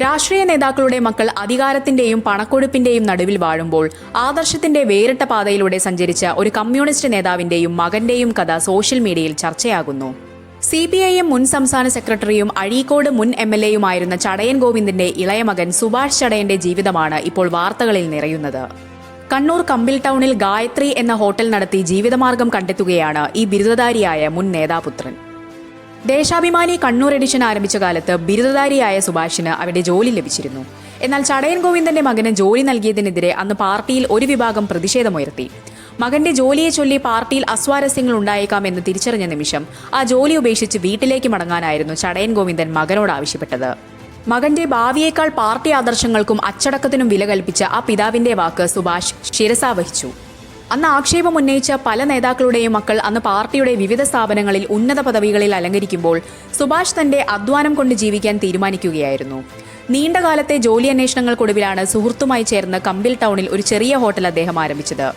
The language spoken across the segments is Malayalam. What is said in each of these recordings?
രാഷ്ട്രീയ നേതാക്കളുടെ മക്കൾ അധികാരത്തിന്റെയും പണക്കൊഴുപ്പിന്റെയും നടുവിൽ വാഴുമ്പോൾ ആദർശത്തിന്റെ വേറിട്ട പാതയിലൂടെ സഞ്ചരിച്ച ഒരു കമ്മ്യൂണിസ്റ്റ് നേതാവിന്റെയും മകന്റെയും കഥ സോഷ്യൽ മീഡിയയിൽ ചർച്ചയാകുന്നു. CPIM മുൻ സംസ്ഥാന സെക്രട്ടറിയും അഴീക്കോട് മുൻ MLAയുമായിരുന്ന ചടയൻ ഗോവിന്ദന്റെ ഇളയ മകൻ സുഭാഷ് ചടയന്റെ ജീവിതമാണ് ഇപ്പോൾ വാർത്തകളിൽ നിറയുന്നത്. കണ്ണൂർ കമ്പിൽ ടൗണിൽ ഗായത്രി എന്ന ഹോട്ടൽ നടത്തി ജീവിതമാർഗം കണ്ടെത്തുകയാണ് ഈ ബിരുദധാരിയായ മുൻ നേതാപുത്രൻ. ദേശാഭിമാനി കണ്ണൂർ എഡിഷൻ ആരംഭിച്ച കാലത്ത് ബിരുദധാരിയായ സുഭാഷിന് അവിടെ ജോലി ലഭിച്ചിരുന്നു. എന്നാൽ ചടയൻ ഗോവിന്ദന്റെ മകന് ജോലി നൽകിയതിനെതിരെ അന്ന് പാർട്ടിയിൽ ഒരു വിഭാഗം പ്രതിഷേധമുയർത്തി. മകന്റെ ജോലിയെ ചൊല്ലി പാർട്ടിയിൽ അസ്വാരസ്യങ്ങൾ ഉണ്ടായേക്കാമെന്ന് തിരിച്ചറിഞ്ഞ നിമിഷം ആ ജോലി ഉപേക്ഷിച്ച് വീട്ടിലേക്ക് മടങ്ങാനായിരുന്നു ചടയൻ ഗോവിന്ദൻ മകനോട് ആവശ്യപ്പെട്ടത്. മകന്റെ ഭാവിയേക്കാൾ പാർട്ടി ആദർശങ്ങൾക്കും അച്ചടക്കത്തിനും വില കൽപ്പിച്ച ആ പിതാവിന്റെ വാക്ക് സുഭാഷ് ശിരസാവഹിച്ചു. അന്ന് ആക്ഷേപം ഉന്നയിച്ച പല നേതാക്കളുടെയും മക്കൾ അന്ന് പാർട്ടിയുടെ വിവിധ സ്ഥാപനങ്ങളിൽ ഉന്നത പദവികളിൽ അലങ്കരിക്കുമ്പോൾ സുഭാഷ് തന്റെ അധ്വാനം കൊണ്ട് ജീവിക്കാൻ തീരുമാനിക്കുകയായിരുന്നു. നീണ്ടകാലത്തെ ജോലി അന്വേഷണങ്ങൾക്കൊടുവിലാണ് സുഹൃത്തുമായി ചേർന്ന് കമ്പിൽ ടൗണിൽ ഒരു ചെറിയ ഹോട്ടൽ അദ്ദേഹം ആരംഭിച്ചത്.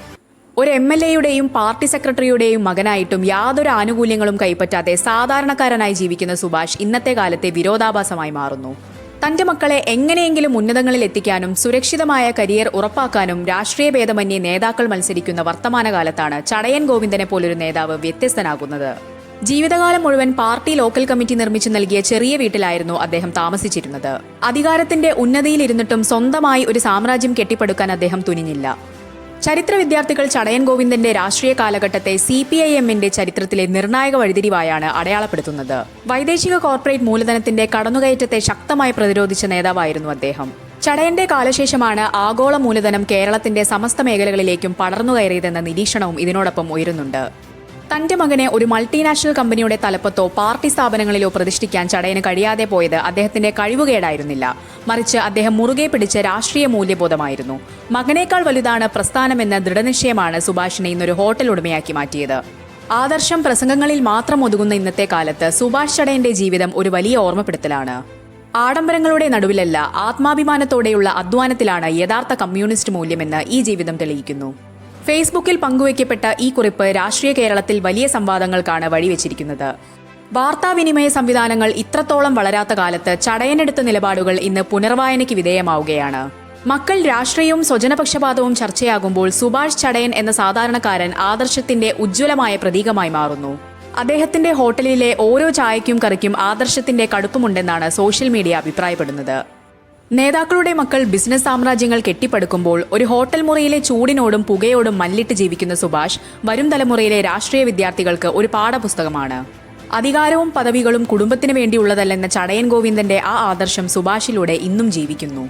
ഒരു MLAയുടെയും പാർട്ടി സെക്രട്ടറിയുടെയും മകനായിട്ടും യാതൊരു ആനുകൂല്യങ്ങളും കൈപ്പറ്റാതെ സാധാരണക്കാരനായി ജീവിക്കുന്ന സുഭാഷ് ഇന്നത്തെ കാലത്തെ വിരോധാഭാസമായി മാറുന്നു. തന്റെ മക്കളെ എങ്ങനെയെങ്കിലും ഉന്നതങ്ങളിൽ എത്തിക്കാനും സുരക്ഷിതമായ കരിയർ ഉറപ്പാക്കാനും രാഷ്ട്രീയ ഭേദമന്യേ നേതാക്കൾ മത്സരിക്കുന്ന വർത്തമാനകാലത്താണ് ചടയൻ ഗോവിന്ദനെ പോലൊരു നേതാവ് വ്യത്യസ്തനാകുന്നത്. ജീവിതകാലം മുഴുവൻ പാർട്ടി ലോക്കൽ കമ്മിറ്റി നിർമ്മിച്ചു നൽകിയ ചെറിയ വീട്ടിലായിരുന്നു അദ്ദേഹം താമസിച്ചിരുന്നത്. അധികാരത്തിന്റെ ഉന്നതിയിലിരുന്നിട്ടും സ്വന്തമായി ഒരു സാമ്രാജ്യം കെട്ടിപ്പടുക്കാൻ അദ്ദേഹം തുനിഞ്ഞില്ല. ചരിത്ര വിദ്യാർത്ഥികൾ ചടയൻ ഗോവിന്ദന്റെ രാഷ്ട്രീയ കാലഘട്ടത്തെ CPIMന്റെ ചരിത്രത്തിലെ നിർണായക വഴിതിരിവായാണ് അടയാളപ്പെടുത്തുന്നത്. വൈദേശിക കോർപ്പറേറ്റ് മൂലധനത്തിന്റെ കടന്നുകയറ്റത്തെ ശക്തമായി പ്രതിരോധിച്ച നേതാവായിരുന്നു അദ്ദേഹം. ചടയന്റെ കാലശേഷമാണ് ആഗോള മൂലധനം കേരളത്തിന്റെ സമസ്ത മേഖലകളിലേക്കും പടർന്നുകയറിയതെന്ന നിരീക്ഷണവും ഇതിനോടൊപ്പം ഉയരുന്നുണ്ട്. തന്റെ മകനെ ഒരു മൾട്ടിനാഷണൽ കമ്പനിയുടെ തലപ്പത്തോ പാർട്ടി സ്ഥാപനങ്ങളിലോ പ്രതിഷ്ഠിക്കാൻ ചടയന് കഴിയാതെ പോയത് അദ്ദേഹത്തിന്റെ കഴിവുകേടായിരുന്നില്ല, മറിച്ച് അദ്ദേഹം മുറുകെ പിടിച്ച രാഷ്ട്രീയ മൂല്യബോധമായിരുന്നു. മകനേക്കാൾ വലുതാണ് പ്രസ്ഥാനമെന്ന ദൃഢനിശ്ചയമാണ് സുഭാഷിനെ ഇന്നൊരു ഹോട്ടൽ ഉടമയാക്കി മാറ്റിയത്. ആദർശം പ്രസംഗങ്ങളിൽ മാത്രം ഒതുങ്ങുന്ന ഇന്നത്തെ കാലത്ത് സുഭാഷ് ചടയന്റെ ജീവിതം ഒരു വലിയ ഓർമ്മപ്പെടുത്തലാണ്. ആഡംബരങ്ങളുടെ നടുവിലല്ല, ആത്മാഭിമാനത്തോടെയുള്ള അധ്വാനത്തിലാണ് യഥാർത്ഥ കമ്മ്യൂണിസ്റ്റ് മൂല്യമെന്ന് ഈ ജീവിതം തെളിയിക്കുന്നു. ഫേസ്ബുക്കിൽ പങ്കുവയ്ക്കപ്പെട്ട ഈ കുറിപ്പ് രാഷ്ട്രീയ കേരളത്തിൽ വലിയ സംവാദങ്ങൾക്കാണ് വഴിവെച്ചിരിക്കുന്നത്. വാർത്താവിനിമയ സംവിധാനങ്ങൾ ഇത്രത്തോളം വളരാത്ത കാലത്ത് ചടയനെടുത്ത നിലപാടുകൾ ഇന്ന് പുനർവായനയ്ക്ക് വിധേയമാവുകയാണ്. മക്കൾ രാഷ്ട്രീയവും സ്വജനപക്ഷപാതവും ചർച്ചയാകുമ്പോൾ സുഭാഷ് ചടയൻ എന്ന സാധാരണക്കാരൻ ആദർശത്തിന്റെ ഉജ്ജ്വലമായ പ്രതീകമായി മാറുന്നു. അദ്ദേഹത്തിന്റെ ഹോട്ടലിലെ ഓരോ ചായയ്ക്കും കറിക്കും ആദർശത്തിന്റെ കടുപ്പമുണ്ടെന്നാണ് സോഷ്യൽ മീഡിയ അഭിപ്രായപ്പെടുന്നത്. നേതാക്കളുടെ മക്കൾ ബിസിനസ് സാമ്രാജ്യങ്ങൾ കെട്ടിപ്പടുക്കുമ്പോൾ ഒരു ഹോട്ടൽ മുറിയിലെ ചൂടിനോടും പുകയോടും മല്ലിട്ട് ജീവിക്കുന്ന സുഭാഷ് വരും തലമുറയിലെ രാഷ്ട്രീയ വിദ്യാർത്ഥികൾക്ക് ഒരു പാഠപുസ്തകമാണ്. അധികാരവും പദവികളും കുടുംബത്തിന് വേണ്ടിയുള്ളതല്ലെന്ന ചടയൻ ഗോവിന്ദന്റെ ആ ആദർശം സുഭാഷിലൂടെ ഇന്നും ജീവിക്കുന്നു.